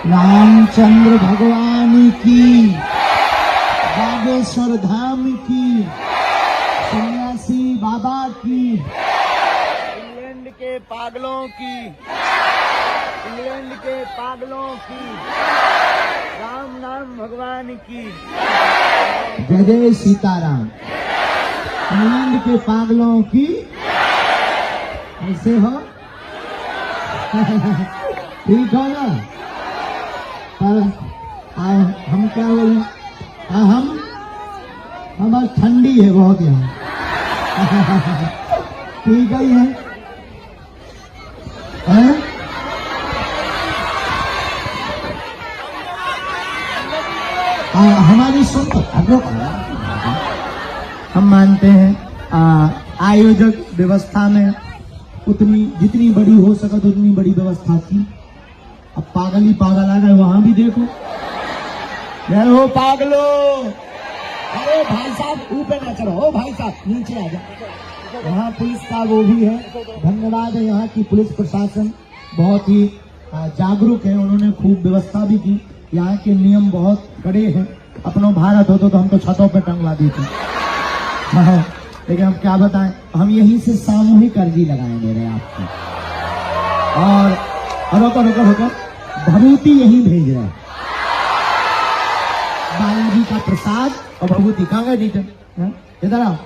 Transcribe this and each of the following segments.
रामचंद्र भगवान की, बागेश्वर धाम की, सन्यासी बाबा की, इंग्लैंड के पागलों की, इंग्लैंड के पागलों की, राम नाम भगवान की, जय जय सीताराम। इंग्लैंड के पागलों की, ऐसे हो ठीक हो ना। पर हम क्या बोले, हम बस ठंडी है बहुत यहाँ ठीक ही है, हमारी सुन हम मानते हैं आयोजक व्यवस्था में उतनी जितनी बड़ी हो सके उतनी बड़ी व्यवस्था की। अब पागल ही पागल आ गए, वहां भी देखो यार, हो पागलो, अरे भाई साहब ऊपर ना चढ़ो, ओ भाई साहब नीचे आ जाओ। यहाँ पुलिस का वो भी है, धन्यवाद है। यहाँ की पुलिस प्रशासन बहुत ही जागरूक है, उन्होंने खूब व्यवस्था भी की। यहाँ के नियम बहुत कड़े हैं। अपनो भारत होता तो हम तो छतों पे टंगवा देते, लेकिन हम क्या बताएं, हम यहीं से सामूहिक अर्जी लगाए दे रहे हैं आपको। और रोको रोको रोको, भभूति यहीं भेज रहे हैं, बालाजी का प्रसाद और भभूति। कहाँ गए टीचर, इधर आओ,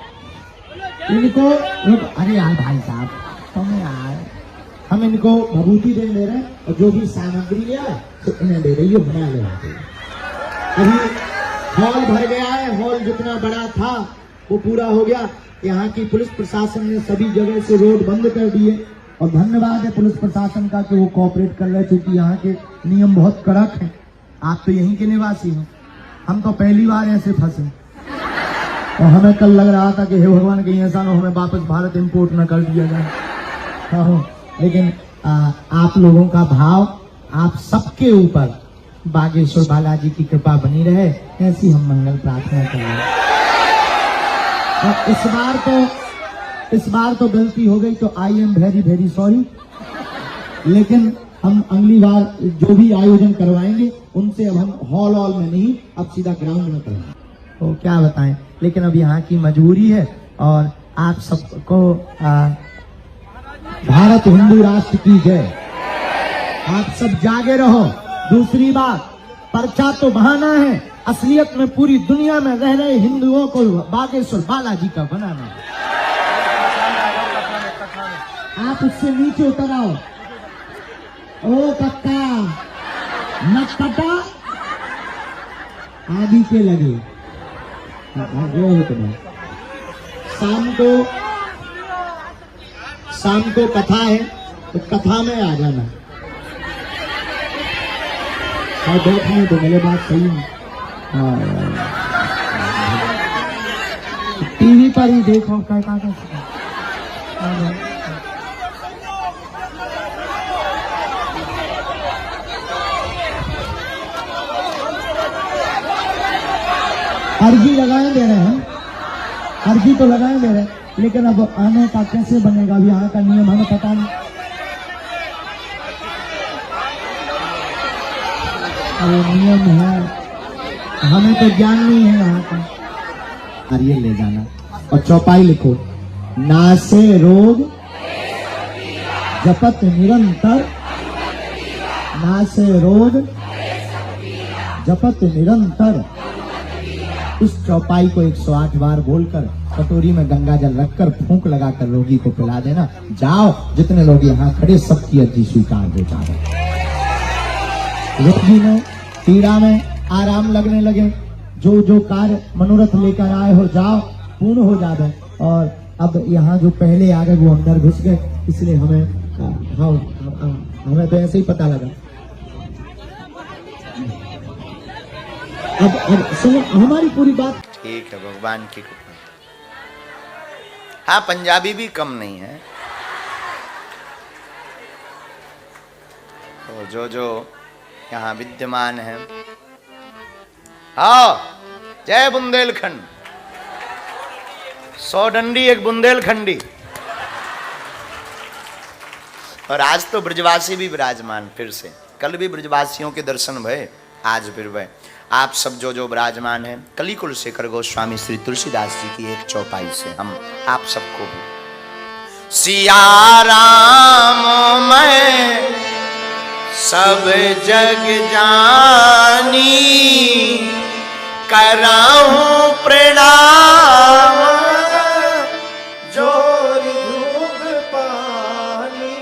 इनको अरे यार भाई साहब तुम यार, हम इनको भभूति दे रहे हैं और जो भी सामग्री लिया तो इन्हें दे रही है, बना ले। अभी हॉल भर गया है, हॉल जितना बड़ा था वो पूरा हो गया। यहाँ की पुलिस प्रशासन ने सभी जगह से रोड बंद कर दिए और धन्यवाद है पुलिस प्रशासन का कि वो कोऑपरेट कर रहे, क्योंकि यहाँ के नियम बहुत कड़क हैं। आप तो यहीं के निवासी हैं, हम तो पहली बार ऐसे फंसे और हमें कल लग रहा था कि हे भगवान के ऐसा ना हमें वापस भारत इंपोर्ट न कर दिया जाए। हाँ, लेकिन आप लोगों का भाव, आप सबके ऊपर बागेश्वर बालाजी की कृपा बनी रहे, ऐसी हम मंगल प्रार्थना कर रहे हैं। और इस बार तो गलती हो गई तो I am very very sorry, लेकिन हम अगली बार जो भी आयोजन करवाएंगे उनसे अब हम हॉल में नहीं, अब सीधा ग्राउंड में करेंगे। तो क्या बताएं, लेकिन अब यहाँ की मजबूरी है। और आप सबको भारत हिंदू राष्ट्र की जय। आप सब जागे रहो। दूसरी बात, पर्चा तो बहाना है, असलियत में पूरी दुनिया में रह रहे हिंदुओं को बागेश्वर बालाजी का बनाना है। आप उससे नीचे उतर आओ। ओ कक्का नट कटा आदि के लगे, शाम को कथा है तो कथा में आ जाना और देखने तो मेरे बात सही है। टीवी पर ही देखो क्या अर्जी लगाए दे रहे हैं, अर्जी तो लगाए दे रहे हैं, लेकिन अब आने का कैसे बनेगा, अभी यहाँ का नियम हमें पता नहीं। अब नियम है, हमें तो ज्ञान नहीं है यहाँ का। नारियल ले जाना और चौपाई लिखो, नासे रोग जपत निरंतर, नासे रोग जपत निरंतर। उस चौपाई को 108 बार बोलकर कटोरी में गंगा जल रखकर फूंक लगाकर रोगी को पिला देना। जाओ, जितने लोग यहाँ खड़े सबकी अर्जी स्वीकार हो जाए। रोगी में पीड़ा में आराम लगने लगे, जो जो कार्य मनोरथ लेकर आए हो जाओ, पूर्ण हो जाए। और अब यहाँ जो पहले आ गए वो अंदर घुस गए, इसलिए हमें तो ऐसे ही पता लगा। अब सुनो हमारी पूरी बात। ठीक है, भगवान की कृपा। हाँ, पंजाबी भी कम नहीं है। तो जो यहाँ विद्यमान है, हाँ, जय बुंदेलखंड। 100 डंडी एक बुंदेलखंडी। और आज तो ब्रजवासी भी विराजमान फिर से। कल भी ब्रजवासियों के दर्शन भय, आज फिर भय। आप सब जो विराजमान हैं, कलिकुल शेखर गोस्वामी श्री तुलसीदास जी की एक चौपाई से हम आप सबको भी सिया राम मैं सब जग जानी, कराऊं प्रणाम जोरी जुग पानी।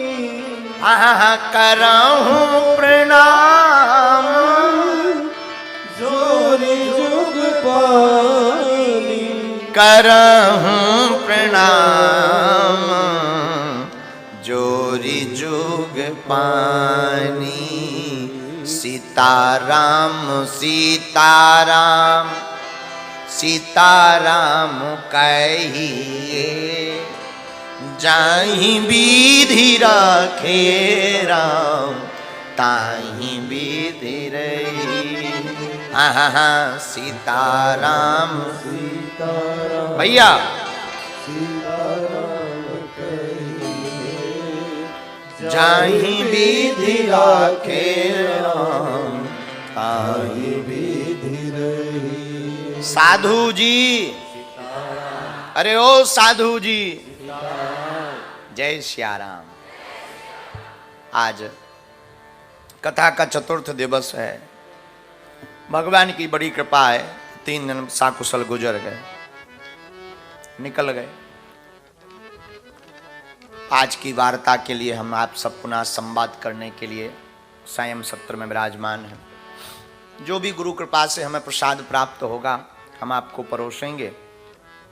हाँ, कराऊं प्रणाम जोरी जुग पानी, कराऊं प्रणाम जोरी जुग पानी। सीताराम सीताराम सीताराम कहिए, जाहि विधि राखे राम ताहि विधि रही। हाँ, सीताराम सीताराम भैया, जाहि विधि राखे राम ताहि विधि रही। साधु जी, अरे ओ साधु जी, जय श्याराम। आज कथा का चतुर्थ दिवस है। भगवान की बड़ी कृपा है, 3 दिन साकुशल गुजर गए, निकल गए। आज की वार्ता के लिए हम आप सब पुनः संवाद करने के लिए संयम सत्र में विराजमान हैं। जो भी गुरु कृपा से हमें प्रसाद प्राप्त होगा हम आपको परोसेंगे।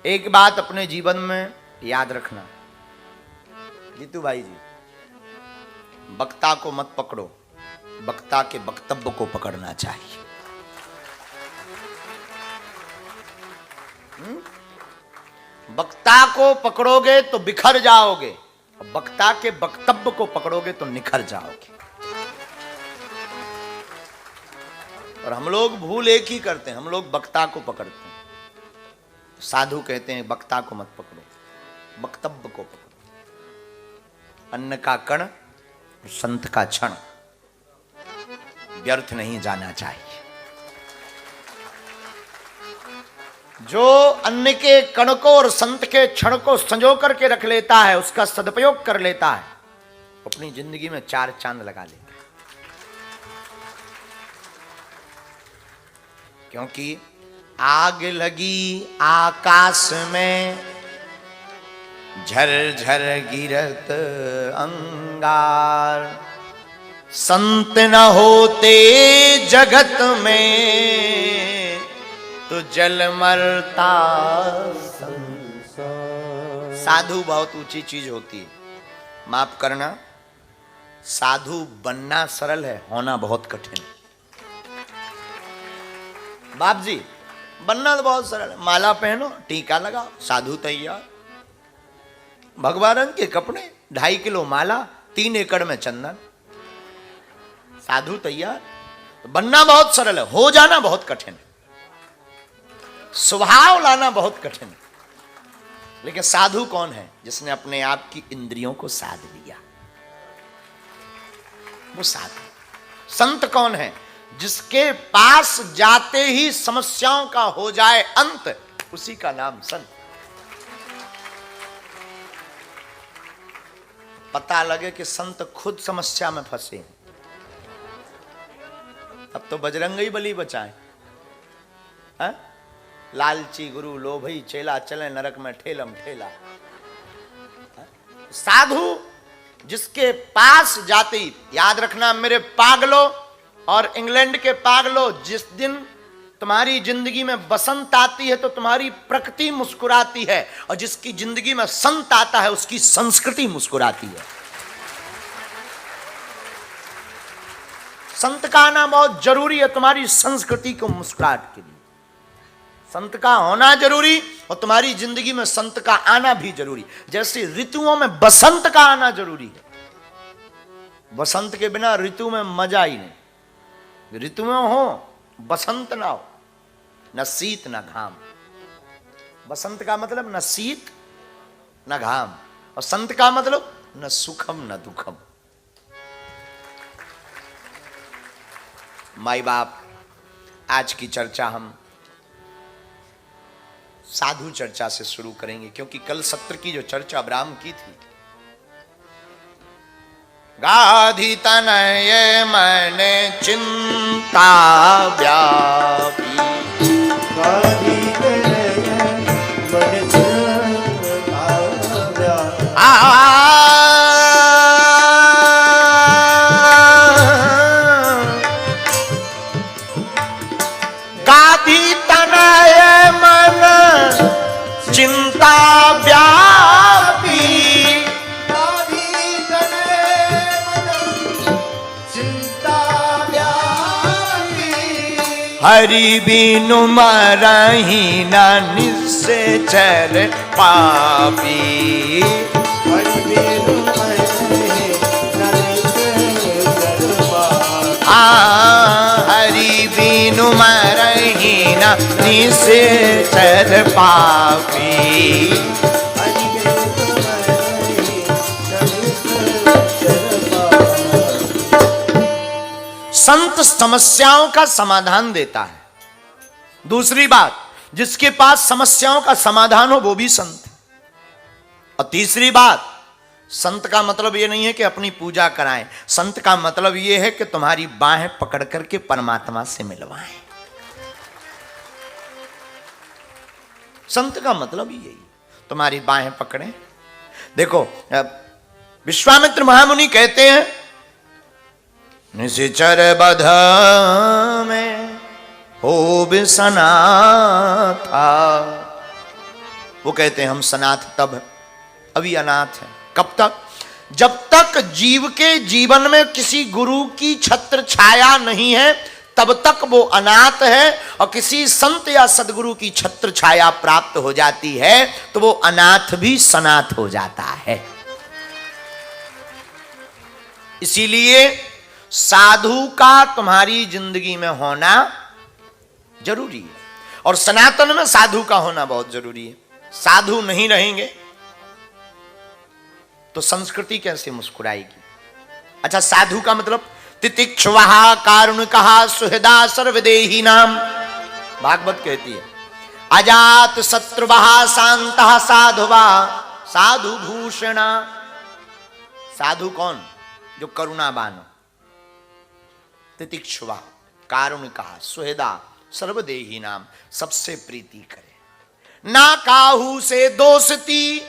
एक बात अपने जीवन में याद रखना, जीतू भाई जी, वक्ता को मत पकड़ो, वक्ता के वक्तव्य को पकड़ना चाहिए। वक्ता को पकड़ोगे तो बिखर जाओगे, वक्ता के वक्तव्य को पकड़ोगे तो निखर जाओगे। और हम लोग भूल एक ही करते हैं, हम लोग वक्ता को पकड़ते हैं। साधु कहते हैं वक्ता को मत पकड़ो, वक्तव्य को पकड़ो। अन्न का कण, संत का क्षण व्यर्थ नहीं जाना चाहिए। जो अन्न के कण को और संत के क्षण को संजो करके रख लेता है, उसका सदुपयोग कर लेता है, अपनी जिंदगी में 4 चांद लगा लेता है। क्योंकि आग लगी आकाश में, झरझर गिरत अंगार, संत न होते जगत में तो जल मरता संसार। साधु बहुत ऊंची चीज होती है, माफ करना। साधु बनना सरल है, होना बहुत कठिन है। बाप जी, बनना तो बहुत सरल है, माला पहनो, टीका लगाओ, साधु तैयार। भगवा रंग के कपड़े, 2.5 किलो माला, 3 एकड़ में चंदन, साधु तैयार। बनना बहुत सरल है, हो जाना बहुत कठिन है। स्वभाव लाना बहुत कठिन है। लेकिन साधु कौन है? जिसने अपने आप की इंद्रियों को साध लिया, वो साधु। संत कौन है? जिसके पास जाते ही समस्याओं का हो जाए अंत, उसी का नाम संत। पता लगे कि संत खुद समस्या में फंसे हैं, अब तो बजरंगी बली बचाए। लालची गुरु लोभी चेला, चले नरक में ठेलम ठेला। साधु जिसके पास जाते ही, याद रखना मेरे पागलों और इंग्लैंड के पागलों, जिस दिन तुम्हारी जिंदगी में बसंत आती है तो तुम्हारी प्रकृति मुस्कुराती है, और जिसकी जिंदगी में संत आता है उसकी संस्कृति मुस्कुराती है। संत का आना बहुत जरूरी है तुम्हारी संस्कृति को मुस्कुराहट के लिए। संत का होना जरूरी, और तुम्हारी जिंदगी में संत का आना भी जरूरी। जैसे ऋतुओं में बसंत का आना जरूरी है, बसंत के बिना ऋतु में मजा ही नहीं। ऋतु में हो बसंत ना हो, न शीत न घाम। बसंत का मतलब न शीत न घाम, और संत का मतलब न सुखम न दुखम। माई बाप, आज की चर्चा हम साधु चर्चा से शुरू करेंगे, क्योंकि कल सत्र की जो चर्चा ब्राह्म की थी, गाधी तनय मन चिंता व्यापी, गाधी तनय मन चिंता व्यापी, गाधी तनय मन चिंता व्यापी, गाधी तनय मन चिंता व्यापी, हरि बिनु मरहि न निश्चर पापी, हरि बिनु मरहि न निश्चर पापी, हरि बिनु मरहि न निश्चर पापी। हरि बिनु मरहि न निश्चर पापी। संत समस्याओं का समाधान देता है। दूसरी बात, जिसके पास समस्याओं का समाधान हो वो भी संत है। और तीसरी बात, संत का मतलब ये नहीं है कि अपनी पूजा कराएं, संत का मतलब ये है कि तुम्हारी बाहें पकड़ करके परमात्मा से मिलवाएं। संत का मतलब ही यही, तुम्हारी बाहें पकड़ें। देखो, विश्वामित्र महामुनि कहते हैं, निशिचर बध में हो बिसना था। वो कहते हैं हम सनाथ तब, अभी अनाथ है। कब तक? जब तक जीव के जीवन में किसी गुरु की छत्र छाया नहीं है तब तक वो अनाथ है, और किसी संत या सदगुरु की छत्र छाया प्राप्त हो जाती है तो वो अनाथ भी सनाथ हो जाता है। इसीलिए साधु का तुम्हारी जिंदगी में होना जरूरी है, और सनातन में साधु का होना बहुत जरूरी है। साधु नहीं रहेंगे तो संस्कृति कैसे मुस्कुराएगी? अच्छा, साधु का मतलब तितिक्षुवः कारुणिकः सुहृदा सर्वदेही नाम। भागवत कहती है, अजात शत्रुवः शांतः साधुवा साधु भूषण। साधु कौन? जो करुणावान हो। तितिक्षुवः कारुणिकः सुहृदा सर्वदेही नाम, सबसे प्रीति करे, ना काहू से दोस्ती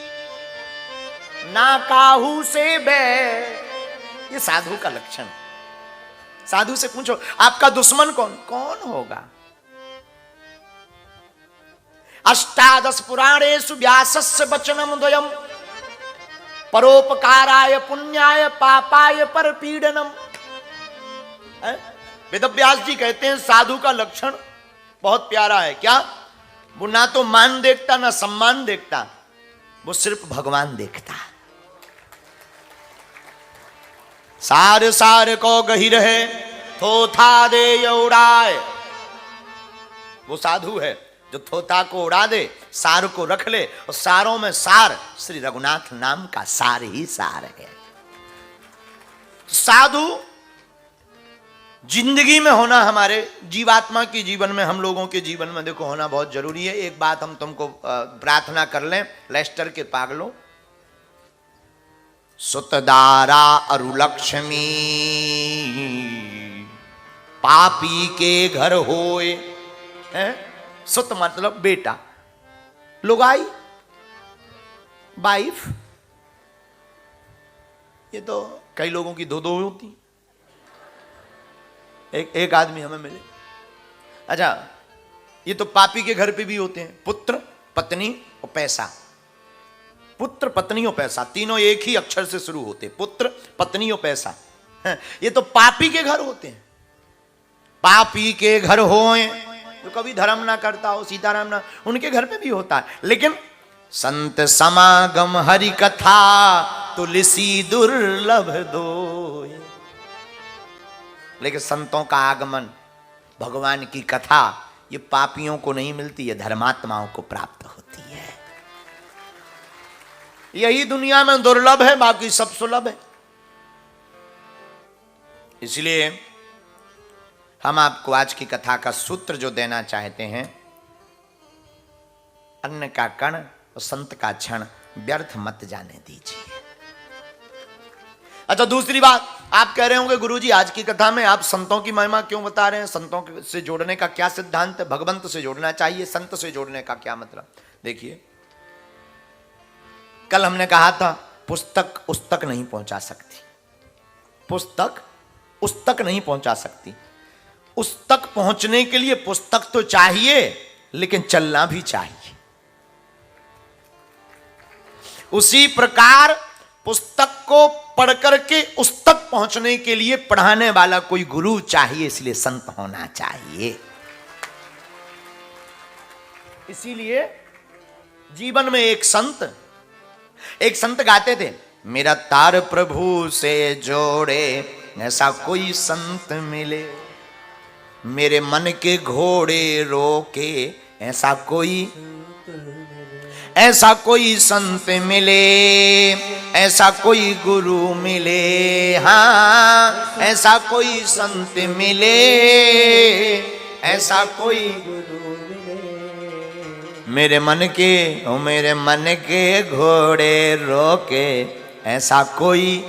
ना काहू से बैर। ये साधु का लक्षण। साधु से पूछो आपका दुश्मन कौन? कौन होगा? अष्टादश पुराणेषु व्यासस्य वचनम द्वयम, परोपकाराय पुण्याय पापाय परपीडनम। वेदव्यास जी कहते हैं साधु का लक्षण बहुत प्यारा है। क्या? वो ना तो मान देखता ना सम्मान देखता, वो सिर्फ भगवान देखता। सार सार को गहिर है थोथा दे उड़ाए। वो साधु है जो थोथा को उड़ा दे, सार को रख ले, और सारों में सार श्री रघुनाथ नाम का सार ही सार है। साधु जिंदगी में होना, हमारे जीवात्मा की जीवन में, हम लोगों के जीवन में देखो होना बहुत जरूरी है। एक बात हम तुमको प्रार्थना कर लें, लेस्टर के पागलों, सुतदारा अरुलक्ष्मी पापी के घर होए। सुत मतलब बेटा, लुगाई वाइफ, ये तो कई लोगों की दो दो होती, एक आदमी हमें मिले। अच्छा, ये तो पापी के घर पे भी होते हैं, पुत्र पत्नी और पैसा। पुत्र पत्नी और पैसा तीनों एक ही अक्षर से शुरू होते, पुत्र पत्नी और पैसा। ये तो पापी के घर होते हैं। पापी के घर होए जो कभी धर्म ना करता हो, सीताराम ना, उनके घर पे भी होता है। लेकिन संत समागम हरि कथा तुलसी दुर्लभ दो। लेकिन संतों का आगमन, भगवान की कथा, ये पापियों को नहीं मिलती, ये धर्मात्माओं को प्राप्त होती है। यही दुनिया में दुर्लभ है, बाकी सब सुलभ है। इसलिए हम आपको आज की कथा का सूत्र जो देना चाहते हैं, अन्न का कण और संत का क्षण व्यर्थ मत जाने दीजिए। अच्छा, दूसरी बात, आप कह रहे होंगे गुरुजी आज की कथा में आप संतों की महिमा क्यों बता रहे हैं, संतों से जोड़ने का क्या सिद्धांत है, भगवंत से जोड़ना चाहिए, संत से जोड़ने का क्या मतलब। देखिए, कल हमने कहा था पुस्तक उस तक नहीं पहुंचा सकती, पुस्तक उस तक नहीं पहुंचा सकती। उस तक पहुंचने के लिए पुस्तक तो चाहिए, लेकिन चलना भी चाहिए। उसी प्रकार पुस्तक को पढ़ करके उस तक पहुंचने के लिए पढ़ाने वाला कोई गुरु चाहिए, इसलिए संत होना चाहिए। इसीलिए जीवन में एक संत गाते थे, मेरा तार प्रभु से जोड़े ऐसा कोई संत मिले, मेरे मन के घोड़े रोके ऐसा कोई संत मिले, ऐसा कोई गुरु मिले, हाँ ऐसा कोई संत मिले, ऐसा कोई गुरु मिले, मेरे मन के घोड़े रोके ऐसा कोई,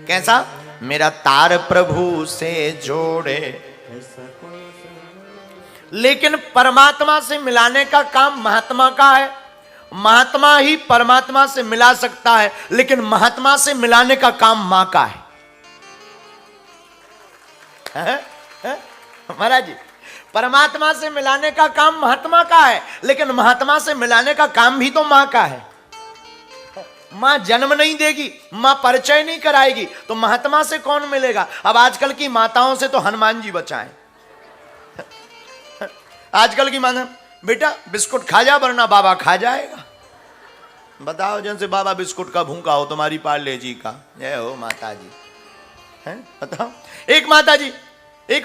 कैसा, मेरा तार प्रभु से जोड़े। लेकिन परमात्मा से मिलाने का काम महात्मा का है, महात्मा ही परमात्मा से मिला सकता है, लेकिन महात्मा से मिलाने का काम मां का है। महाराज जी, परमात्मा से मिलाने का काम महात्मा का है, लेकिन महात्मा से मिलाने का काम भी तो मां का है। मां जन्म नहीं देगी, मां परिचय नहीं कराएगी, तो महात्मा से कौन मिलेगा। अब आजकल की माताओं से तो हनुमान जी बचाएं। आजकल की माता, बेटा बिस्कुट खा जा वरना बाबा खा जाएगा। बताओ, जैसे बाबा बिस्कुट का भूखा हो, तुम्हारी पार्ले जी का जय हो माता जी, हैं बताओ। एक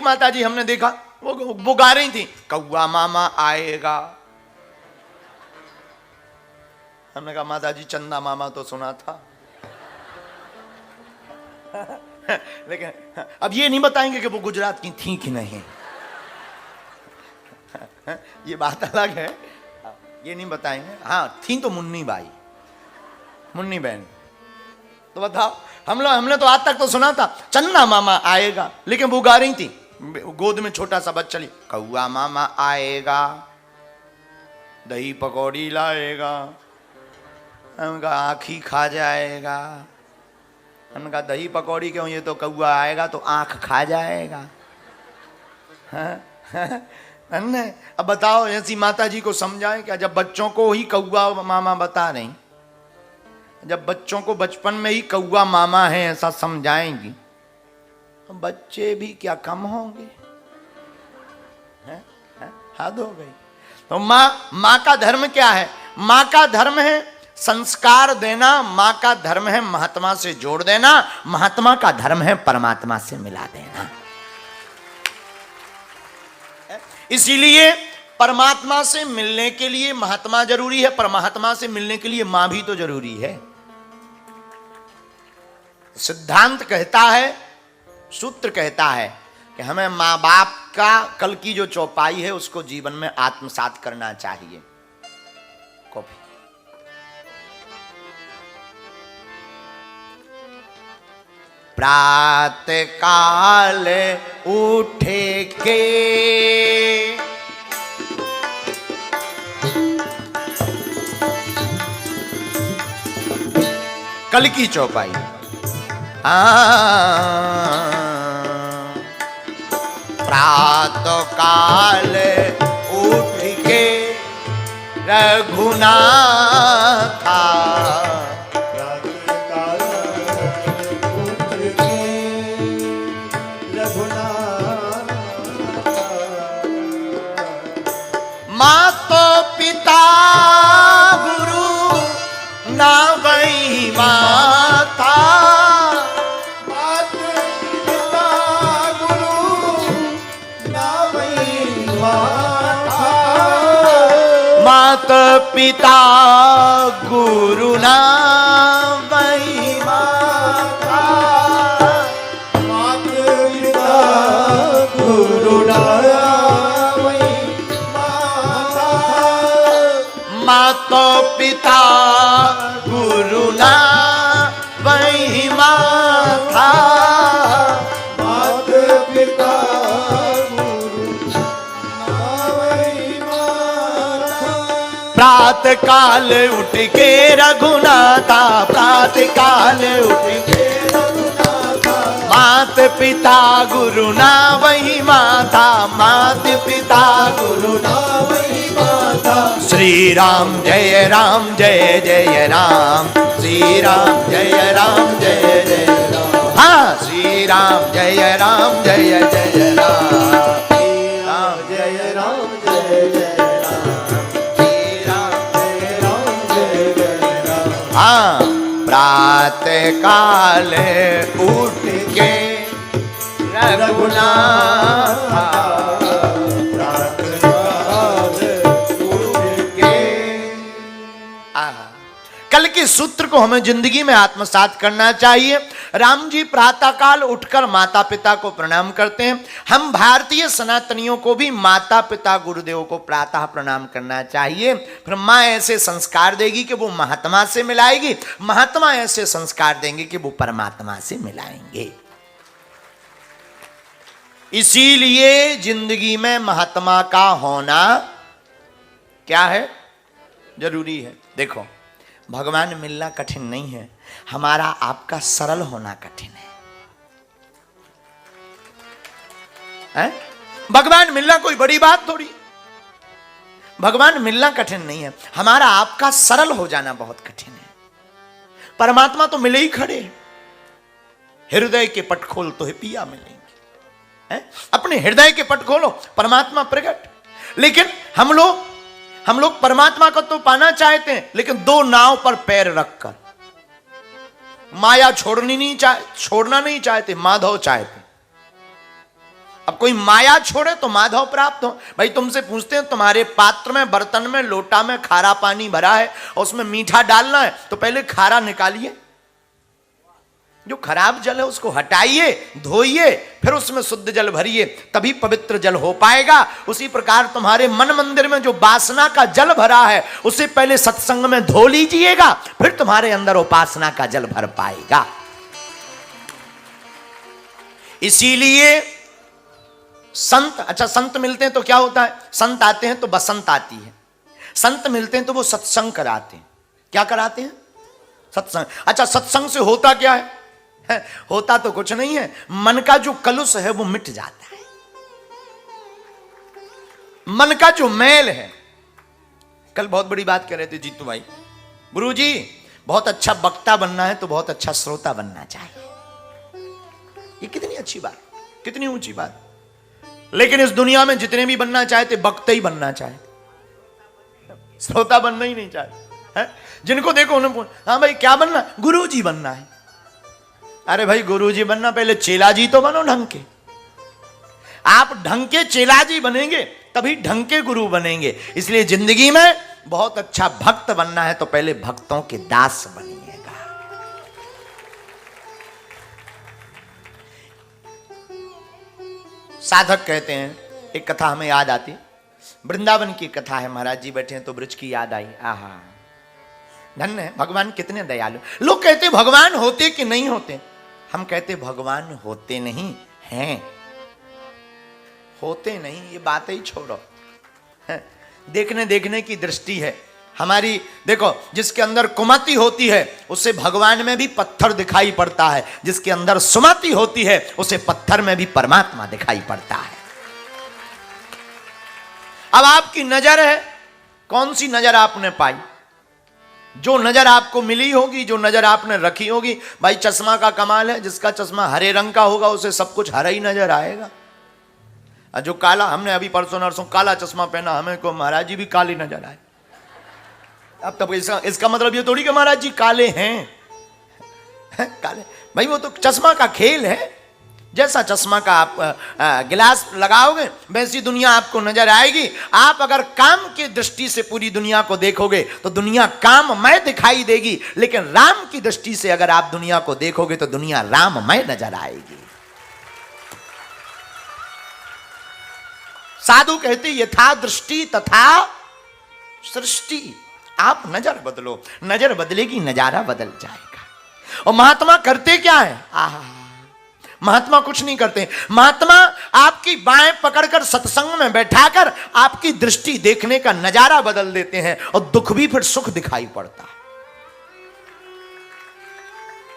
माता जी हमने देखा, वो गा रही थी, कौआ मामा आएगा। हमने कहा माता जी चंदा मामा तो सुना था, लेकिन अब ये नहीं बताएंगे कि वो गुजरात की थी कि नहीं, ये बात अलग है, ये नहीं बताएंगे। हाँ थी तो मुन्नी बहन। तो बताओ, हमने तो आज तक तो सुना था चंदा मामा आएगा, लेकिन वो गा रही थी, गोद में छोटा सा बच्चा ली, कौआ मामा आएगा, दही पकौड़ी लाएगा, उनका आँख ही खा जाएगा। उनका दही पकौड़ी क्यों, ये तो कौआ आएगा तो आँख खा जाएगा। अब बताओ, ऐसी माता जी को समझाएं क्या, जब बच्चों को ही कौआ मामा बता रही, जब बच्चों को बचपन में ही कौआ मामा है ऐसा समझाएंगी, तो बच्चे भी क्या कम होंगे। हद हो गई। तो माँ का धर्म क्या है, माँ का धर्म है संस्कार देना, माँ का धर्म है महात्मा से जोड़ देना, महात्मा का धर्म है परमात्मा से मिला देना। इसीलिए परमात्मा से मिलने के लिए महात्मा जरूरी है, पर महात्मा से मिलने के लिए मां भी तो जरूरी है। सिद्धांत कहता है, सूत्र कहता है कि हमें मां बाप का कल की जो चौपाई है उसको जीवन में आत्मसात करना चाहिए। कॉपी प्रातः काल उठे के कल की चौपाई, प्रातः काल उठ के रघुनाथा, वही माता, मात पिता गुरु ना वही माता, मात पिता गुरु ना वही माता, मात पिता गुरु ना वही माता, मात पिता गुरु ना वही माता, मात पिता गुरु ना वही माता। प्रात काल उठ के रघुनाथा, प्रात काल उठ के मात पिता गुरु ना वही माता, मात पिता गुरु ना वही माता। श्री राम जय जय राम, श्री राम जय जय राम, हाँ श्री राम जय राम, श्री राम जय राम, जय राम जय जय राम, श्री राम जय राम जय जय राम। हाँ प्रातः काल उठ के रघुनाथा, कल के सूत्र को हमें जिंदगी में आत्मसात करना चाहिए। राम जी प्रातःकाल उठकर माता पिता को प्रणाम करते हैं। हम भारतीय सनातनियों को भी माता पिता गुरुदेव को प्रातः प्रणाम करना चाहिए। फिर माँ ऐसे संस्कार देगी कि वो महात्मा से मिलाएगी, महात्मा ऐसे संस्कार देंगे कि वो परमात्मा से मिलाएंगे। इसीलिए जिंदगी में महात्मा का होना क्या है, जरूरी है। देखो भगवान मिलना कठिन नहीं है, हमारा आपका सरल होना कठिन है? भगवान मिलना कोई बड़ी बात थोड़ी, भगवान मिलना कठिन नहीं है, हमारा आपका सरल हो जाना बहुत कठिन है। परमात्मा तो मिले ही खड़े, हृदय के पट खोल तो है पिया मिलेंगे। अपने हृदय के पट खोलो, परमात्मा प्रकट। लेकिन हम लोग परमात्मा को तो पाना चाहते हैं, लेकिन दो नाव पर पैर रखकर। माया छोड़ना नहीं चाहते, माधव चाहते। अब कोई माया छोड़े तो माधव प्राप्त हो। भाई तुमसे पूछते हैं तुम्हारे पात्र में, बर्तन में, लोटा में खारा पानी भरा है और उसमें मीठा डालना है, तो पहले खारा निकालिए, जो खराब जल है उसको हटाइए, धोइए, फिर उसमें शुद्ध जल भरिए, तभी पवित्र जल हो पाएगा। उसी प्रकार तुम्हारे मन मंदिर में जो वासना का जल भरा है उसे पहले सत्संग में धो लीजिएगा, फिर तुम्हारे अंदर उपासना का जल भर पाएगा। इसीलिए संत मिलते हैं तो क्या होता है, संत आते हैं तो बसंत आती है। संत मिलते हैं तो वो सत्संग कराते हैं। क्या कराते हैं? सत्संग। सत्संग से होता क्या है? होता तो कुछ नहीं है, मन का जो कलुष है वो मिट जाता है। मन का जो मैल है। कल बहुत बड़ी बात कह रहे थे जीतू भाई, गुरुजी बहुत अच्छा वक्ता बनना है तो बहुत अच्छा श्रोता बनना चाहिए। ये कितनी अच्छी बात, कितनी ऊंची बात। लेकिन इस दुनिया में जितने भी बनना चाहते वक्ता ही बनना चाहते, श्रोता बनना ही नहीं चाहते हैं। जिनको देखो उन्हें हाँ भाई क्या बनना, गुरुजी बनना है। अरे भाई गुरुजी बनना, पहले चेलाजी तो बनो ढंग के। आप ढंग के चेलाजी बनेंगे तभी ढंग के गुरु बनेंगे। इसलिए जिंदगी में बहुत अच्छा भक्त बनना है तो पहले भक्तों के दास बनिएगा। साधक कहते हैं, एक कथा हमें याद आती, वृंदावन की कथा है। महाराज जी बैठे हैं तो ब्रज की याद आई। आहा धन्य है भगवान, कितने दयालु। लोग कहते भगवान होते कि नहीं होते, हम कहते भगवान होते नहीं हैं। होते नहीं ये बात ही छोड़ो, देखने की दृष्टि है हमारी। देखो जिसके अंदर कुमति होती है उसे भगवान में भी पत्थर दिखाई पड़ता है, जिसके अंदर सुमति होती है उसे पत्थर में भी परमात्मा दिखाई पड़ता है। अब आपकी नजर है, कौन सी नजर आपने पाई? जो नजर आपको मिली होगी, जो नजर आपने रखी होगी। भाई चश्मा का कमाल है, जिसका चश्मा हरे रंग का होगा उसे सब कुछ हरा ही नजर आएगा। जो काला, हमने अभी परसों नरसों काला चश्मा पहना, हमें को महाराज जी भी काली नजर आए। अब तब इसका मतलब ये थोड़ी कि महाराज जी काले हैं, काले भाई वो तो चश्मा का खेल है। जैसा चश्मा का आप गिलास लगाओगे वैसी दुनिया आपको नजर आएगी। आप अगर काम की दृष्टि से पूरी दुनिया को देखोगे तो दुनिया काममय दिखाई देगी, लेकिन राम की दृष्टि से अगर आप दुनिया को देखोगे तो दुनिया राममय नजर आएगी। साधु कहते यथा दृष्टि तथा सृष्टि। आप नजर बदलो, नजर बदलेगी नजारा बदल जाएगा। और महात्मा करते क्या है? महात्मा कुछ नहीं करते। महात्मा आपकी बाएं पकड़कर सत्संग में बैठाकर आपकी दृष्टि देखने का नजारा बदल देते हैं और दुख भी फिर सुख दिखाई पड़ता है।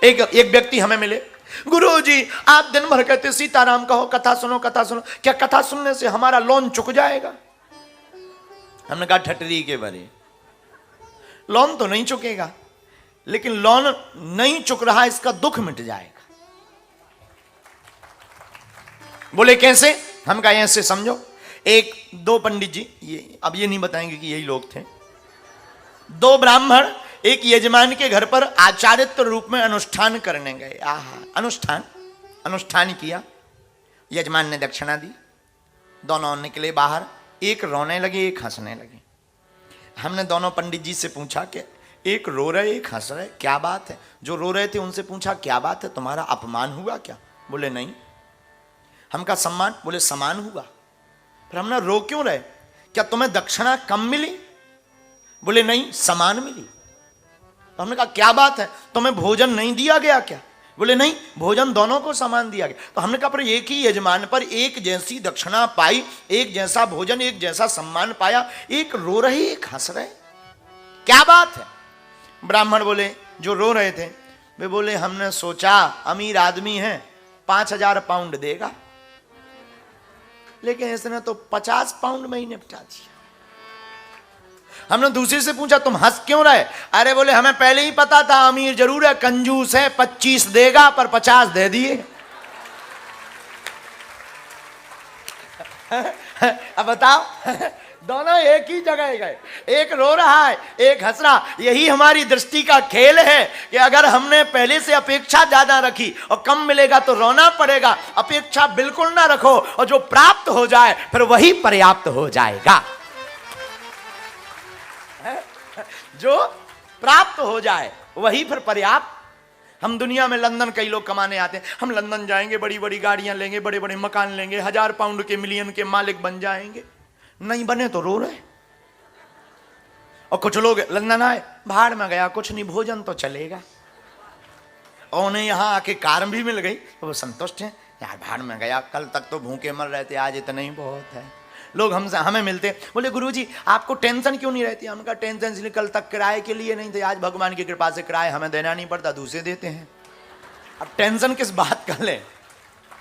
एक व्यक्ति हमें मिले, गुरुजी आप दिन भर कहते सीताराम कहो, कथा सुनो कथा सुनो, क्या कथा सुनने से हमारा लोन चुक जाएगा? हमने कहा ठटरी के बरे, लोन तो नहीं चुकेगा, लेकिन लोन नहीं चुक रहा इसका दुख मिट जाएगा। बोले कैसे? हम कहा ऐसे समझो, दो पंडित जी, अब ये नहीं बताएंगे कि यही लोग थे, दो ब्राह्मण एक यजमान के घर पर आचार्य रूप में अनुष्ठान करने गए। अनुष्ठान किया, यजमान ने दक्षिणा दी, दोनों निकले बाहर, एक रोने लगे एक हंसने लगे। हमने दोनों पंडित जी से पूछा कि एक रो रहे एक हंस रहे, क्या बात है? जो रो रहे थे उनसे पूछा क्या बात है, तुम्हारा अपमान हुआ क्या? बोले नहीं। हम कहा सम्मान? बोले समान हुआ। फिर हमने रो क्यों रहे? क्या तुम्हें दक्षिणा कम मिली? बोले नहीं, समान मिली। तो हमने कहा क्या बात है, तुम्हें भोजन नहीं दिया गया क्या? बोले नहीं, भोजन दोनों को समान दिया गया। तो हमने कहा पर एक ही यजमान पर एक जैसी दक्षिणा पाई, एक जैसा भोजन, एक जैसा सम्मान पाया, एक रो रहे एक हंस रहे, क्या बात है? ब्राह्मण बोले, जो रो रहे थे वे बोले हमने सोचा अमीर आदमी है 5,000 पाउंड देगा, लेकिन इसने तो 50 पाउंड में ही निपटा दिया। हमने दूसरे से पूछा तुम हंस क्यों रहे? अरे बोले हमें पहले ही पता था अमीर जरूर है, कंजूस है, 25 देगा पर 50 दे दिए। अब बताओ, दोनों एक ही जगह गए, एक रो रहा है एक हंस रहा। यही हमारी दृष्टि का खेल है कि अगर हमने पहले से अपेक्षा ज्यादा रखी और कम मिलेगा तो रोना पड़ेगा। अपेक्षा बिल्कुल ना रखो और जो प्राप्त हो जाए फिर वही पर्याप्त हो जाएगा। जो प्राप्त हो जाए वही फिर पर्याप्त। हम दुनिया में लंदन कई लोग कमाने आते हैं, हम लंदन जाएंगे, बड़ी बड़ी गाड़ियां लेंगे, बड़े बड़े मकान लेंगे, 1000 पाउंड के मिलियन के मालिक बन जाएंगे, नहीं बने तो रो रहे। और कुछ लोग लंदन आए, भाड़ में गया कुछ नहीं, भोजन तो चलेगा, और उन्हें यहाँ आके कार भी मिल गई तो वो संतुष्ट हैं। यार भाड़ में गया, कल तक तो भूखे मर रहे थे, आज इतना ही बहुत है। लोग हमें मिलते, बोले गुरुजी आपको टेंशन क्यों नहीं रहती? हम कहा टेंशन इसलिए कल तक किराए के लिए नहीं थे, आज भगवान की कृपा से किराए हमें देना नहीं पड़ता, दूसरे देते हैं। अब टेंशन किस बात का ले?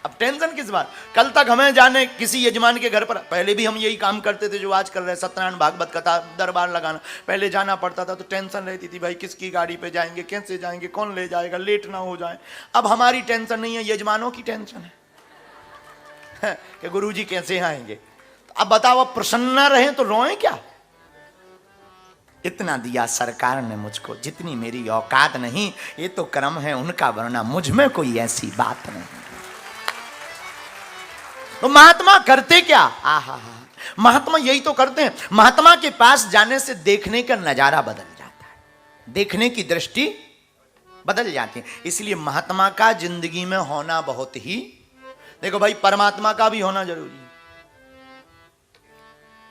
अब टेंशन किस बात? कल तक हमें जाने किसी यजमान के घर पर, पहले भी हम यही काम करते थे जो आज कर रहे हैं, सत्यनारायण भागवत कथा दरबार लगाना, पहले जाना पड़ता था तो टेंशन रहती थी, भाई किसकी गाड़ी पे जाएंगे, कैसे जाएंगे, कौन ले जाएगा, लेट ना हो जाए। अब हमारी टेंशन नहीं है, यजमानों की टेंशन है कि गुरुजी कैसे आएंगे। अब बताओ, अब प्रसन्न रहे तो रोए क्या? इतना दिया सरकार ने मुझको, जितनी मेरी औकात नहीं, ये तो कर्म है उनका, वरना मुझ में कोई ऐसी बात नहीं। तो महात्मा करते क्या? महात्मा यही तो करते हैं। महात्मा के पास जाने से देखने का नजारा बदल जाता है, देखने की दृष्टि बदल जाती है। इसलिए महात्मा का जिंदगी में होना बहुत ही, देखो भाई परमात्मा का भी होना जरूरी है।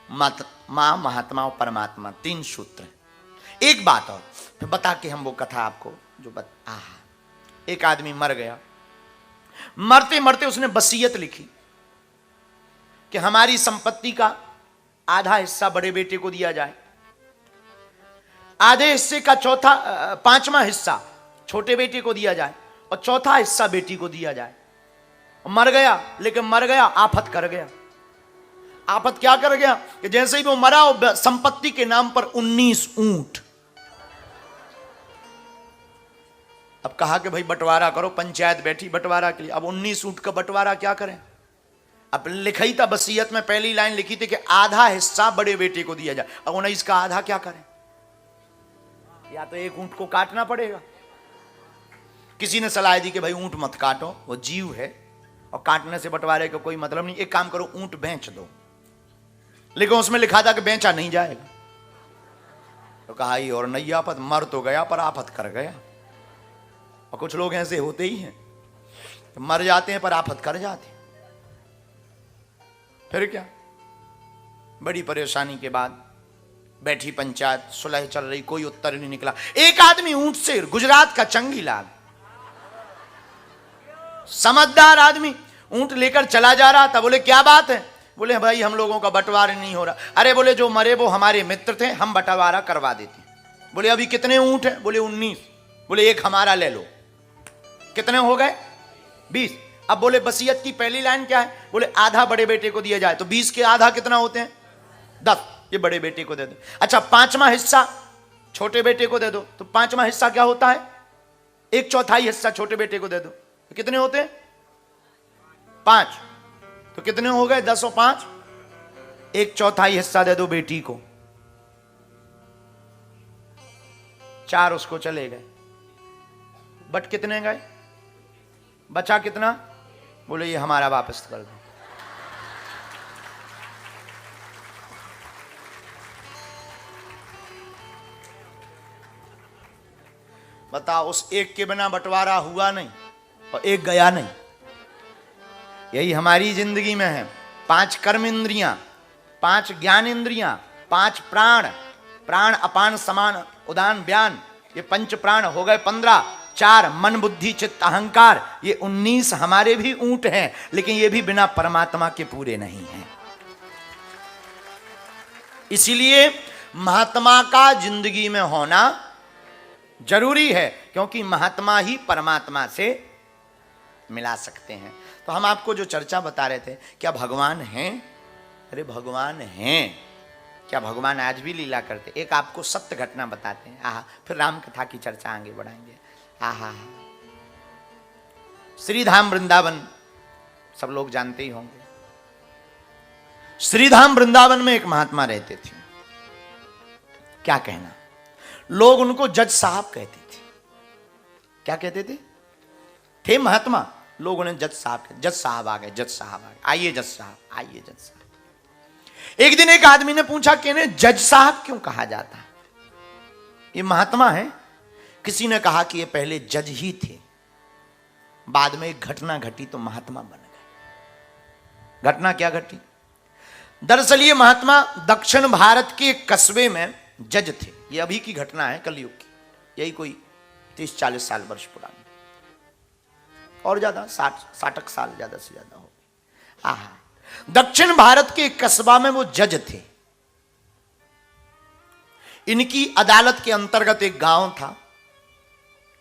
मां, महात्मा और परमात्मा, 3 सूत्र। एक बात और फिर बता के हम वो कथा आपको जो एक आदमी मर गया, मरते मरते उसने वसीयत लिखी कि हमारी संपत्ति का आधा हिस्सा बड़े बेटे को दिया जाए, आधे हिस्से का 5वां हिस्सा छोटे बेटे को दिया जाए और चौथा हिस्सा बेटी को दिया जाए। मर गया, लेकिन मर गया आफत कर गया। आफत क्या कर गया कि जैसे ही वो मरा, संपत्ति के नाम पर 19 ऊंट। अब कहा कि भाई बंटवारा करो, पंचायत बैठी बंटवारा के लिए। अब 19 ऊंट का बंटवारा क्या करें? अब लिखी था वसीयत में, पहली लाइन लिखी थी कि आधा हिस्सा बड़े बेटे को दिया जाए। अब 19 का आधा क्या करें? या तो एक ऊंट को काटना पड़ेगा। किसी ने सलाह दी कि भाई ऊंट मत काटो, वो जीव है और काटने से बंटवारे का कोई मतलब नहीं, एक काम करो ऊंट बेच दो। लेकिन उसमें लिखा था कि बेचा नहीं जाएगा। तो कहा ही और नैया पत, मर तो गया पर आफत कर गया। और कुछ लोग ऐसे होते ही हैं, तो मर जाते हैं पर आफत कर जाते हैं। फिर क्या, बड़ी परेशानी के बाद बैठी पंचायत, सुलह चल रही, कोई उत्तर नहीं निकला। एक आदमी ऊंट से, गुजरात का चंगीलाल, समझदार आदमी, ऊंट लेकर चला जा रहा था। बोले क्या बात है? बोले भाई हम लोगों का बंटवारा नहीं हो रहा। अरे बोले जो मरे वो हमारे मित्र थे, हम बंटवारा करवा देते। बोले अभी कितने ऊंट हैं? बोले 19। बोले एक हमारा ले लो। कितने हो गए? 20। अब बोले वसीयत की पहली लाइन क्या है? बोले आधा बड़े बेटे को दिया जाए। तो 20 के आधा कितना होते हैं? 10। ये बड़े बेटे को दे दो। अच्छा 5वां हिस्सा छोटे बेटे को दे दो। तो 5वां हिस्सा क्या होता है? 1/4 हिस्सा छोटे बेटे को दे दो। तो कितने होते हैं? 5। तो कितने हो गए? 10 और 5, 1/4 हिस्सा दे दो बेटी को। 4 उसको चले गए। बट कितने गए? बचा कितना? बोले ये हमारा वापस कर दो। बताओ, उस एक के बिना बंटवारा हुआ नहीं और एक गया नहीं। यही हमारी जिंदगी में है। 5 कर्म इंद्रियां, 5 ज्ञान इंद्रियां, 5 प्राण, प्राण अपान समान उदान व्यान, ये 5 प्राण हो गए 15। 4 मन बुद्धि चित्त अहंकार, ये 19 हमारे भी ऊंट हैं, लेकिन ये भी बिना परमात्मा के पूरे नहीं हैं। इसीलिए महात्मा का जिंदगी में होना जरूरी है, क्योंकि महात्मा ही परमात्मा से मिला सकते हैं। तो हम आपको जो चर्चा बता रहे थे, क्या भगवान हैं? अरे भगवान हैं। क्या भगवान आज भी लीला करते? एक आपको सत्य घटना बताते हैं। आहा, फिर राम कथा की चर्चा आगे बढ़ाएंगे। आहा, श्रीधाम वृंदावन सब लोग जानते ही होंगे। श्रीधाम वृंदावन में एक महात्मा रहते थे। क्या कहना, लोग उनको जज साहब कहते थे। क्या कहते थे महात्मा, लोग उन्हें जज साहब कहते। जज साहब आ गए, जज साहब आ गए, आइए जज साहब, आइए जज साहब। एक दिन एक आदमी ने पूछा कि इन्हें जज साहब क्यों कहा जाता है? ये महात्मा है। किसी ने कहा कि ये पहले जज ही थे, बाद में एक घटना घटी तो महात्मा बन गए। घटना क्या घटी? दरअसल ये महात्मा दक्षिण भारत के एक कस्बे में जज थे। ये अभी की घटना है, कलयुग की, यही कोई 30-40 साल वर्ष पुरानी, और ज्यादा 60 साल ज्यादा से ज्यादा हो। आहा, दक्षिण भारत के एक कस्बा में वो जज थे। इनकी अदालत के अंतर्गत एक गांव था।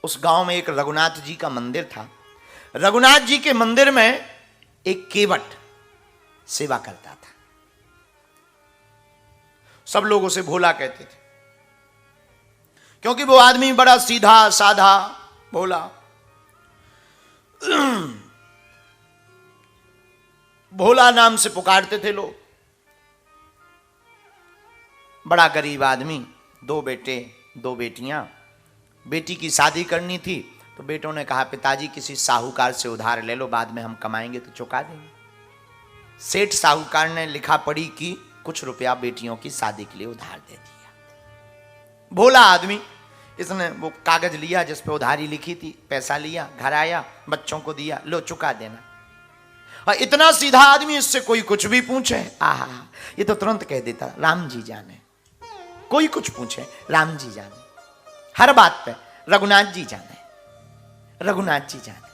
उस गांव में एक रघुनाथ जी का मंदिर था। रघुनाथ जी के मंदिर में एक केवट सेवा करता था। सब लोग उसे भोला कहते थे, क्योंकि वो आदमी बड़ा सीधा साधा भोला, भोला नाम से पुकारते थे लोग। बड़ा गरीब आदमी, 2 बेटे 2 बेटियां। बेटी की शादी करनी थी तो बेटों ने कहा पिताजी किसी साहूकार से उधार ले लो, बाद में हम कमाएंगे तो चुका देंगे। सेठ साहूकार ने लिखा पढ़ी कि कुछ रुपया बेटियों की शादी के लिए उधार दे दिया। भोला आदमी, इसने वो कागज लिया जिस पे उधारी लिखी थी, पैसा लिया, घर आया, बच्चों को दिया, लो चुका देना। और इतना सीधा आदमी, इससे कोई कुछ भी पूछे, आहा, ये तो तुरंत कह देता राम जी जाने। कोई कुछ पूछे, राम जी जाने। हर बात पे रघुनाथ जी जाने, रघुनाथ जी जाने।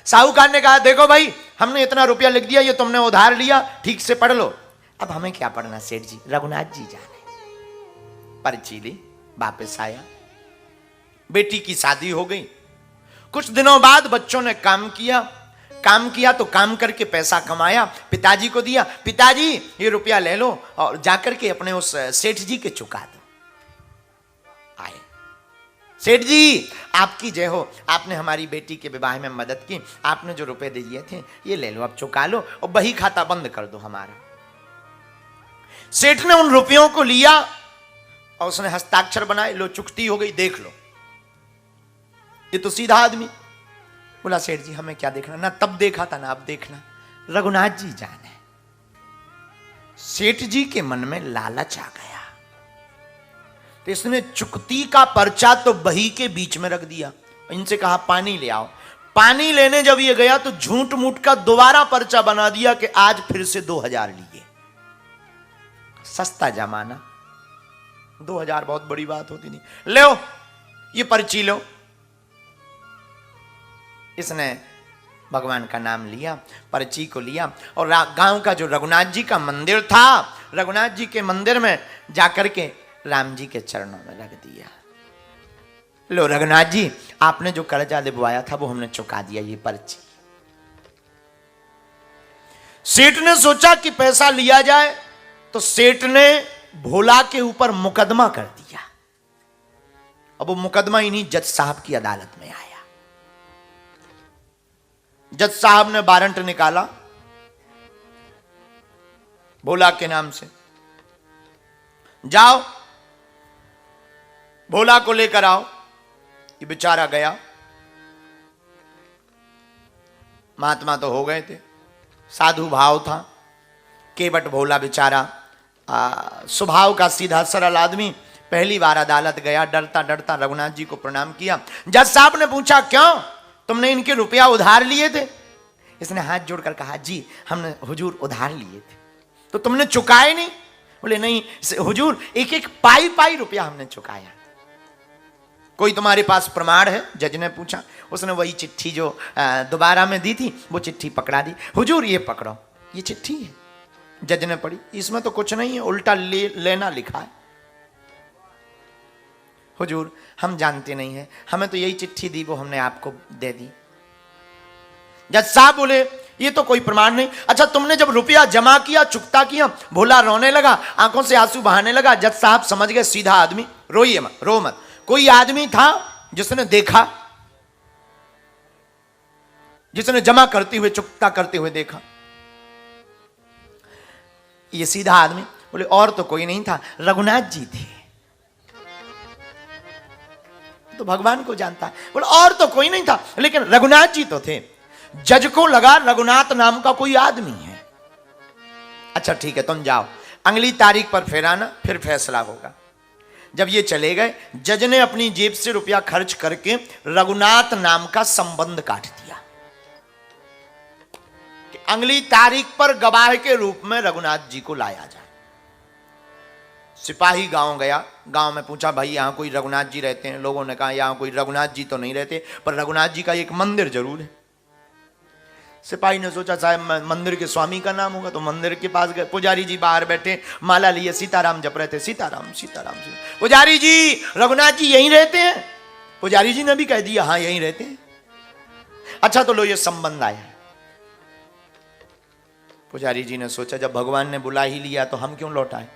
साहूकार ने कहा देखो भाई, हमने इतना रुपया लिख दिया, ये तुमने उधार लिया, ठीक से पढ़ लो। अब हमें क्या पढ़ना सेठ जी, रघुनाथ जी जाने। पर्ची ली, वापस आया, बेटी की शादी हो गई। कुछ दिनों बाद बच्चों ने काम किया तो काम करके पैसा कमाया, पिताजी को दिया। पिताजी ये रुपया ले लो और जाकर के अपने उस सेठ जी के चुका दो। आए, सेठ जी आपकी जय हो, आपने हमारी बेटी के विवाह में मदद की, आपने जो रुपए दिए थे ये ले लो, अब चुका लो और बही खाता बंद कर दो हमारा। सेठ ने उन रुपयों को लिया और उसने हस्ताक्षर बनाए, लो चुकती हो गई, देख लो। ये तो सीधा आदमी। बोला सेठ जी हमें क्या देखना, ना तब देखा था ना अब देखना, रघुनाथ जी जाने। सेठ जी के मन में लालच आ गया, तो इसने चुकती का पर्चा तो बही के बीच में रख दिया, इनसे कहा पानी ले आओ। पानी लेने जब ये गया तो झूठ मूठ का दोबारा पर्चा बना दिया कि आज फिर से 2000 लिए। सस्ता जमाना, 2000 बहुत बड़ी बात होती नहीं। लो ये पर्ची लो। इसने भगवान का नाम लिया, पर्ची को लिया और गांव का जो रघुनाथ जी का मंदिर था, रघुनाथ जी के मंदिर में जाकर के राम जी के चरणों में रख दिया। लो रघुनाथ जी, आपने जो कर्जा दिलवाया था वो हमने चुका दिया, ये पर्ची। सेठ ने सोचा कि पैसा लिया जाए, तो सेठ ने भोला के ऊपर मुकदमा कर दिया। अब वो मुकदमा इन्हीं जज साहब की अदालत में आया। जज साहब ने वारंट निकाला भोला के नाम से, जाओ भोला को लेकर आओ। ये बेचारा गया, महात्मा तो हो गए थे, साधु भाव था, केवट भोला बेचारा स्वभाव का सीधा सरल आदमी पहली बार अदालत गया, डरता डरता रघुनाथ जी को प्रणाम किया। जज साहब ने पूछा क्यों, तुमने इनके रुपया उधार लिए थे? इसने हाथ जोड़कर कहा जी हमने हुजूर उधार लिए थे। तो तुमने चुकाए नहीं? बोले नहीं हुजूर, एक एक पाई पाई रुपया हमने चुकाया। कोई तुम्हारे पास प्रमाण है? जज ने पूछा। उसने वही चिट्ठी जो दोबारा में दी थी वो चिट्ठी पकड़ा दी। हुजूर ये पकड़ो, ये चिट्ठी है। जज ने पढ़ी, इसमें तो कुछ नहीं है, उल्टा लेना लिखा है। हुजूर हम जानते नहीं है, हमें तो यही चिट्ठी दी, वो हमने आपको दे दी। जज साहब बोले ये तो कोई प्रमाण नहीं। अच्छा तुमने जब रुपया जमा किया, चुकता किया, भोला रोने लगा, आंखों से आंसू बहाने लगा। जज साहब समझ गए सीधा आदमी, रोइए मत, रो मत। कोई आदमी था जिसने देखा, जिसने जमा करते हुए चुकता करते हुए देखा? ये सीधा आदमी। बोले और तो कोई नहीं था, रघुनाथ जी थे। तो भगवान को जानता है। बोले और तो कोई नहीं था, लेकिन रघुनाथ जी तो थे। जज को लगा रघुनाथ नाम का कोई आदमी है। अच्छा ठीक है तुम जाओ, अगली तारीख पर फिर आना, फिर फैसला होगा। जब ये चले गए, जज ने अपनी जेब से रुपया खर्च करके रघुनाथ नाम का संबंध काट दिया कि अगली तारीख पर गवाह के रूप में रघुनाथ जी को लाया जाए। सिपाही गांव गया, गांव में पूछा भाई यहां कोई रघुनाथ जी रहते हैं? लोगों ने कहा यहां कोई रघुनाथ जी तो नहीं रहते, पर रघुनाथ जी का एक मंदिर जरूर है। सिपाही ने सोचा शायद मंदिर के स्वामी का नाम होगा, तो मंदिर के पास गए। पुजारी जी बाहर बैठे, माला लिए सीताराम जप रहे थे, सीताराम सीताराम सीताराम। पुजारी जी रघुनाथ जी यहीं रहते हैं? पुजारी जी ने भी कह दिया हाँ यहीं रहते हैं। अच्छा तो लो ये संबंध आया। पुजारी जी ने सोचा जब भगवान ने बुला ही लिया तो हम क्यों लौटाए।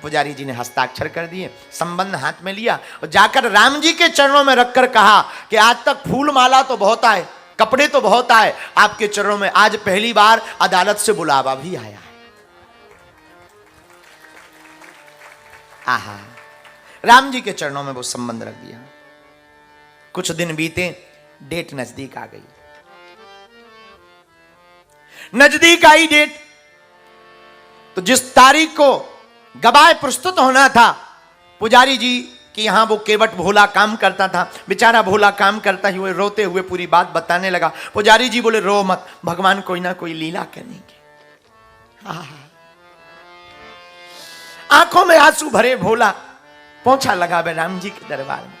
पुजारी जी ने हस्ताक्षर कर दिए, संबंध हाथ में लिया और जाकर राम जी के चरणों में रखकर कहा कि आज तक फूल माला तो बहुत आए, कपड़े तो बहुत आए, आपके चरणों में आज पहली बार अदालत से बुलावा भी आया है। आहा, राम जी के चरणों में वो संबंध रख दिया। कुछ दिन बीते, डेट नजदीक आ गई। नजदीक आई डेट, तो जिस तारीख को गवाह प्रस्तुत होना था, पुजारी जी कि यहां वो केवट भोला काम करता था, बेचारा भोला काम करता हुए रोते हुए पूरी बात बताने लगा। पुजारी जी बोले रो मत, भगवान कोई ना कोई लीला करेंगे। आंखों में आंसू भरे भोला पहुंचा लगा राम जी के दरबार में।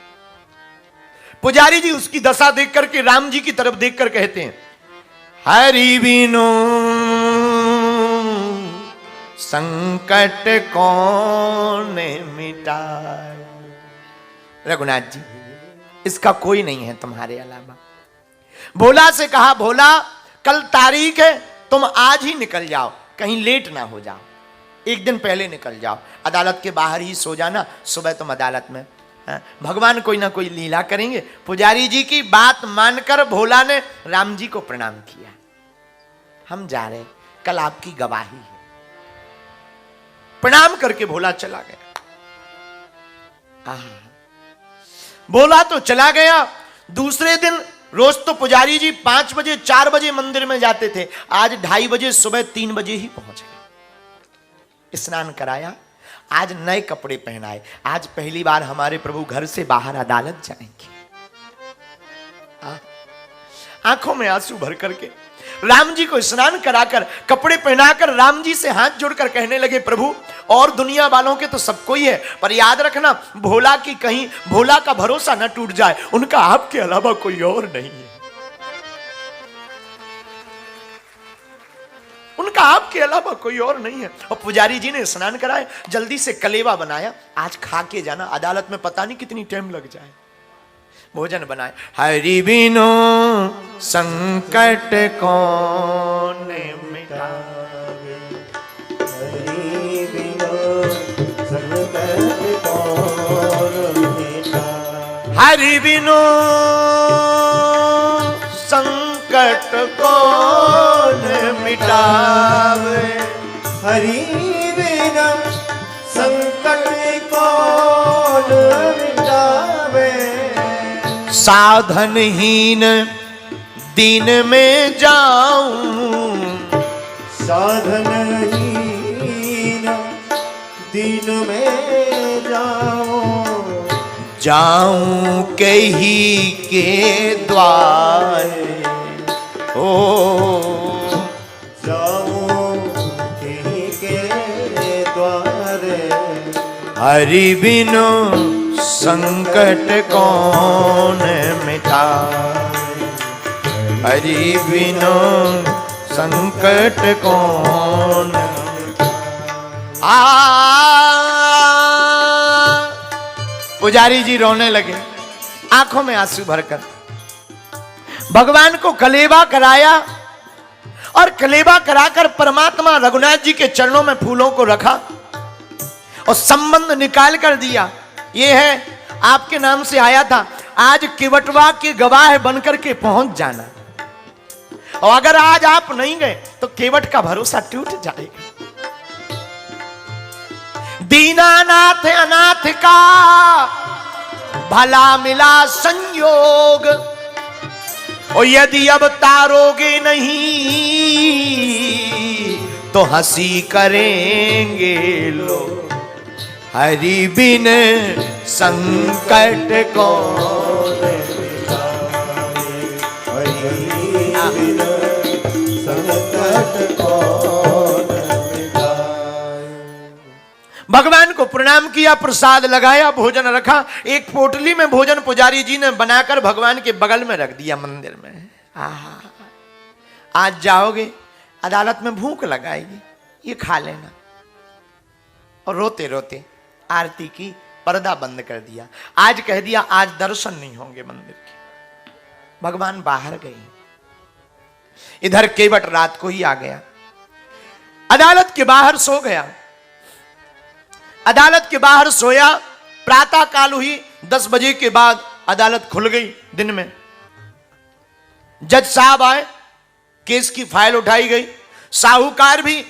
पुजारी जी उसकी दशा देख करके राम जी की तरफ देखकर कहते हैं हरि बिनु संकट कौन मिटाए। रघुनाथ जी इसका कोई नहीं है तुम्हारे अलावा। भोला से कहा भोला कल तारीख है, तुम आज ही निकल जाओ, कहीं लेट ना हो जाओ, एक दिन पहले निकल जाओ, अदालत के बाहर ही सो जाना, सुबह तुम अदालत में। भगवान कोई ना कोई लीला करेंगे। पुजारी जी की बात मानकर भोला ने राम जी को प्रणाम किया। हम जा रहे, कल आपकी गवाही है। प्रणाम करके भोला चला गया। बोला तो चला गया। दूसरे दिन रोज तो पुजारी जी 5 बजे 4 बजे मंदिर में जाते थे, आज 2:30 बजे सुबह 3 बजे ही पहुंच गए। स्नान कराया, आज नए कपड़े पहनाए। आज पहली बार हमारे प्रभु घर से बाहर अदालत जाएंगे। आंखों में आंसू भर करके राम जी को स्नान कराकर कपड़े पहनाकर राम जी से हाथ जोड़कर कहने लगे, प्रभु और दुनिया वालों के तो सबको ही है, पर याद रखना भोला की कहीं भोला का भरोसा न टूट जाए, उनका आपके अलावा कोई और नहीं है, उनका आपके अलावा कोई और नहीं है। और पुजारी जी ने स्नान कराए, जल्दी से कलेवा बनाया, आज खा के जाना, अदालत में पता नहीं कितनी टाइम लग जाए। भोजन बनाए। हरि बिनो संकट कौन मिटावे, हरि बिनो संकट कौन मिटावे, हरि बिनो संकट कौन मिटावे, हरि बिनो संकट कौन मिटावे, साधनहीन दिन में जाऊं, साधनहीन दिन में जाऊं कहीं के द्वार, ओ जाऊं कहीं के द्वार, हरि बिनु संकट कौन मिटावे, हरि बिनु संकट कौन। पुजारी जी रोने लगे, आंखों में आंसू भरकर। भगवान को कलेवा कराया और कलेवा कराकर परमात्मा रघुनाथ जी के चरणों में फूलों को रखा और संबंध निकाल कर दिया। ये है आपके नाम से आया था, आज केवटवा के गवाह बनकर के पहुंच जाना, और अगर आज आप नहीं गए तो केवट का भरोसा टूट जाएगा। दीनानाथ अनाथ का भला मिला संयोग, और यदि अब तारोगे नहीं तो हंसी करेंगे लोग, हरि बिन संकट कौन मिटावे, हरि बिन संकट कौन मिटावे। भगवान को प्रणाम किया, प्रसाद लगाया, भोजन रखा। एक पोटली में भोजन पुजारी जी ने बनाकर भगवान के बगल में रख दिया मंदिर में। आज जाओगे अदालत में भूख लगाएगी, ये खा लेना। और रोते रोते आरती की, पर्दा बंद कर दिया। आज कह दिया आज दर्शन नहीं होंगे मंदिर के। भगवान बाहर गए। इधर केवट रात को ही आ गया, अदालत के बाहर सो गया। अदालत के बाहर सोया, प्रातः काल हुई, 10 बजे के बाद अदालत खुल गई। दिन में जज साहब आए, केस की फाइल उठाई गई। साहूकार भी